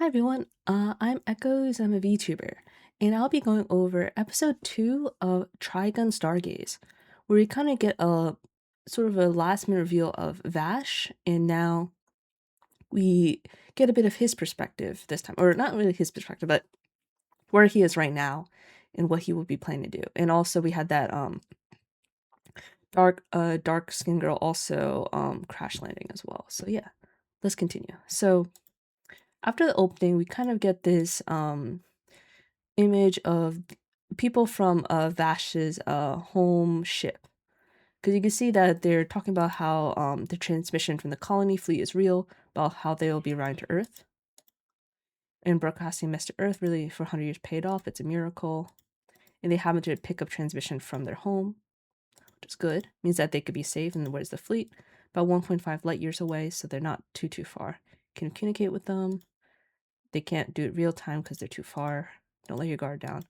Hi everyone, I'm Echoes, I'm a VTuber, and I'll be going over episode 2 of Trigun Stargaze, where we kind of get a sort of a last minute reveal of Vash, and now we get a bit of his perspective this time, or not really his perspective, but where he is right now and what he will be planning to do. And also we had that dark skin girl also crash landing as well. So yeah, let's continue. So after the opening, we kind of get this image of people from Vash's home ship. Because you can see that they're talking about how the transmission from the colony fleet is real, about how they will be arriving to Earth. And broadcasting mess to Earth really for 100 years paid off. It's a miracle. And they happen to pick up transmission from their home, which is good. Means that they could be safe. And where's the fleet? About 1.5 light years away, so they're not too far. Can communicate with them. They can't do it real time because they're too far. Don't let your guard down.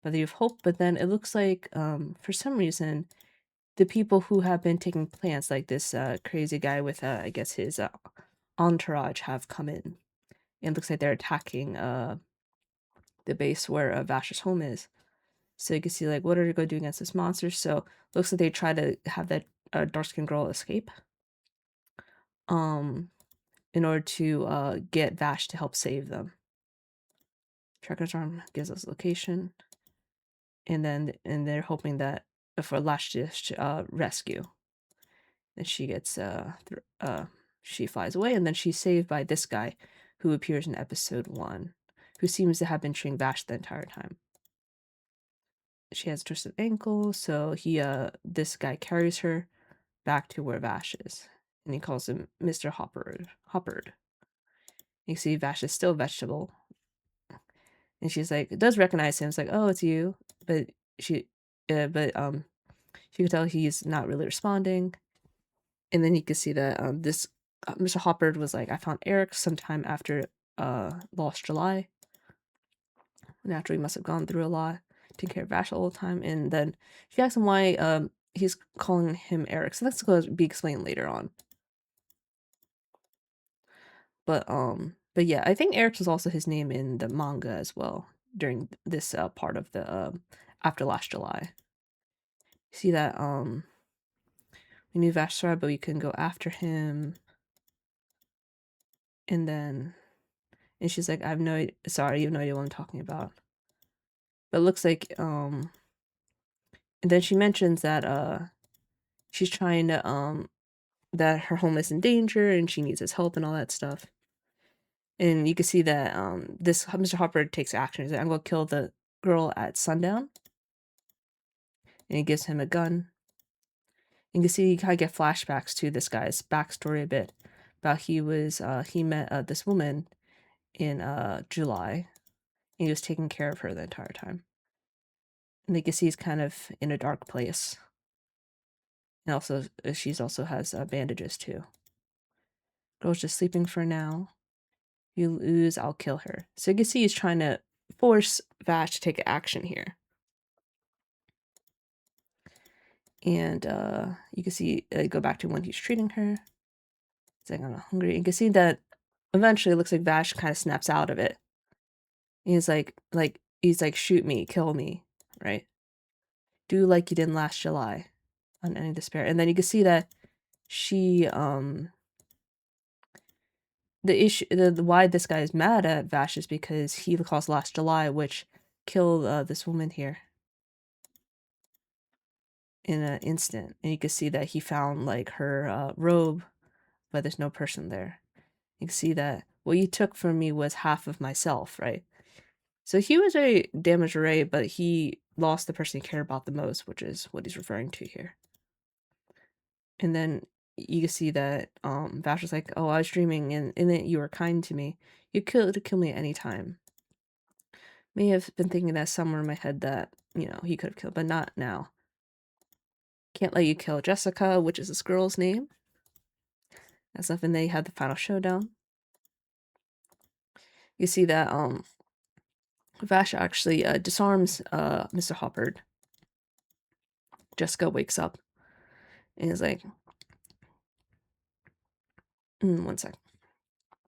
But you have hope. But then it looks like for some reason the people who have been taking plants, like this crazy guy with I guess his entourage, have come in. And it looks like they're attacking the base where Vash's home is. So you can see like what are they going to do against this monster. So looks like they try to have that dark skinned girl escape. In order to get Vash to help save them. Tracker's arm gives us location. And they're hoping that for last dish rescue. And she gets she flies away, and then she's saved by this guy who appears in episode 1, who seems to have been treating Vash the entire time. She has a twisted ankle, so this guy carries her back to where Vash is, and he calls him Mr. Hopperd. You see Vash is still a vegetable, and she's like, does recognize him. It's like, oh, it's you, but she can tell he's not really responding. And then you can see that this Mr. Hopperd was like, I found Eric sometime after Lost July. Naturally, must have gone through a lot, taking care of Vash all the time. And then she asks him why he's calling him Eric. So that's going to be explained later on. But yeah, I think Eric was also his name in the manga as well during this part of the after Last July. See that we knew Vash started, but we couldn't go after him. And she's like, I have no idea, sorry, you have no idea what I'm talking about. But it looks like and then she mentions that she's trying to that her home is in danger and she needs his help and all that stuff. And you can see that this Mr. Hopper takes action. He's like, I'm gonna kill the girl at sundown. And he gives him a gun. And you can see you kind of get flashbacks to this guy's backstory a bit about he met this woman in July, and he was taking care of her the entire time. And you can see he's kind of in a dark place. And also, she's also has bandages too. Girl's just sleeping for now. You lose, I'll kill her. So you can see he's trying to force Vash to take action here. And you can see go back to when he's treating her. He's like, I'm not hungry. You can see that eventually it looks like Vash kind of snaps out of it. He's like, shoot me, kill me, right? Do like you did last July, unending despair. And then you can see that she the issue, the why this guy is mad at Vash is because he caused last July, which killed this woman here in an instant. And you can see that he found like her robe, but there's no person there. You can see that what you took from me was half of myself, right? So he was very damaged already, but he lost the person he cared about the most, which is what he's referring to here. And then you can see that Vash was like, oh, I was dreaming and then you were kind to me. You could kill me at any time. May have been thinking that somewhere in my head that, he could have killed, but not now. Can't let you kill Jessica, which is this girl's name. That's nothing. They had the final showdown. You see that Vash actually disarms Mr. Hopperd. Jessica wakes up and is like, one sec.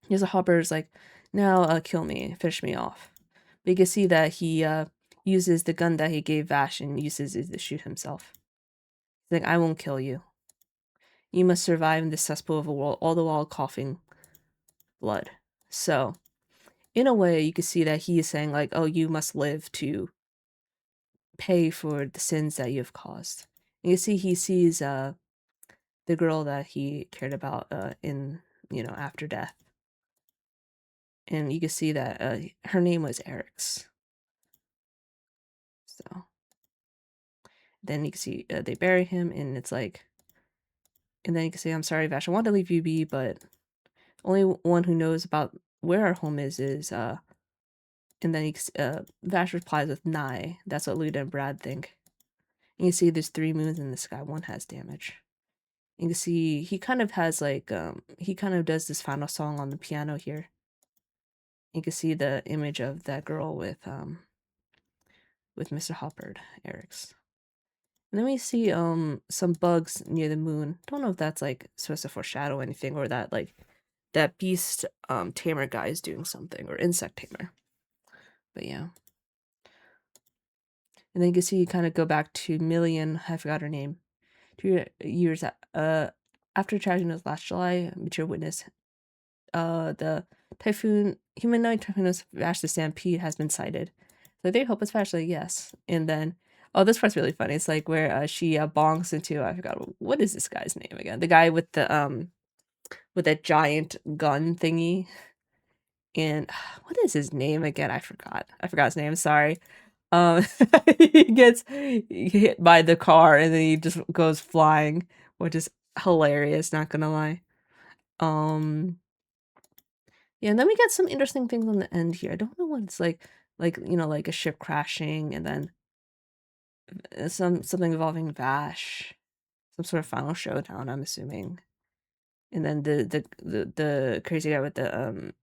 Mr. Hopperd is like, Now, kill me, finish me off. But you can see that he uses the gun that he gave Vash and uses it to shoot himself. He's like, I won't kill you. You must survive in this cesspool of a world, all the while coughing blood. So, in a way, you can see that he is saying like, oh, you must live to pay for the sins that you have caused. And you see he sees the girl that he cared about in, after death. And you can see that her name was Eric's. So then you can see they bury him, and it's like, and then you can say, I'm sorry, Vash, I want to leave you be, but only one who knows about where our home is, and then Vash replies with Nye. That's what Luda and Brad think. And you see there's 3 moons in the sky, one has damage. You can see he kind of has like, he kind of does this final song on the piano here. You can see the image of that girl with Mr. Hopperd, Eric's. And then we see some bugs near the moon. Don't know if that's like supposed to foreshadow anything, or that like that beast tamer guy is doing something, or insect tamer. But yeah. And then you can see you kind of go back to Million, I forgot her name. 2 years after tragedy was last July, Mature witness the humanoid typhoon Vash the Stampede has been sighted. So they hope it's Vash, like, yes. And then, oh, this part's really funny. It's like where she bonks into, I forgot, what is this guy's name again? The guy with that giant gun thingy. And what is his name again? I forgot his name, sorry. He gets hit by the car and then he just goes flying, which is hilarious, not gonna lie. Yeah, and then we get some interesting things on the end here. I don't know what it's like like a ship crashing, and then something involving Vash, some sort of final showdown, I'm assuming. And then the crazy guy with the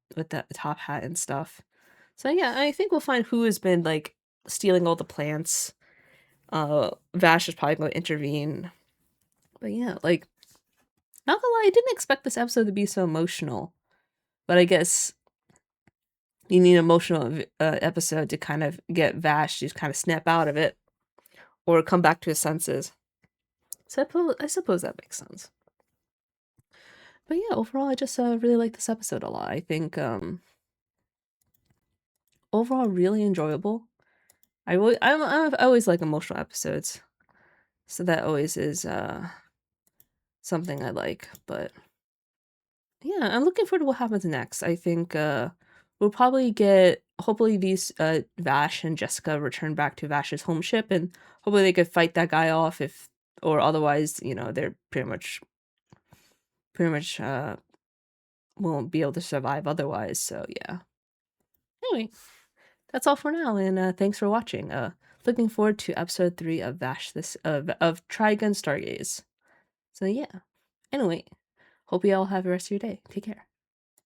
top hat and stuff. So yeah, I think we'll find who has been like stealing all the plants. Vash is probably going to intervene. But yeah, like, not gonna lie, I didn't expect this episode to be so emotional. But I guess you need an emotional episode to kind of get Vash to kind of snap out of it or come back to his senses. So I suppose that makes sense. But yeah, overall, I just really like this episode a lot. I think overall really enjoyable. I always like emotional episodes, so that always is something I like. But yeah, I'm looking forward to what happens next. I think we'll probably get, hopefully these Vash and Jessica return back to Vash's home ship, and hopefully they could fight that guy off, if or otherwise, they're pretty much won't be able to survive otherwise. So yeah. Anyway, that's all for now, and thanks for watching. Looking forward to episode 3 of Vash of Trigun Stargaze. So yeah. Anyway, hope you all have the rest of your day. Take care.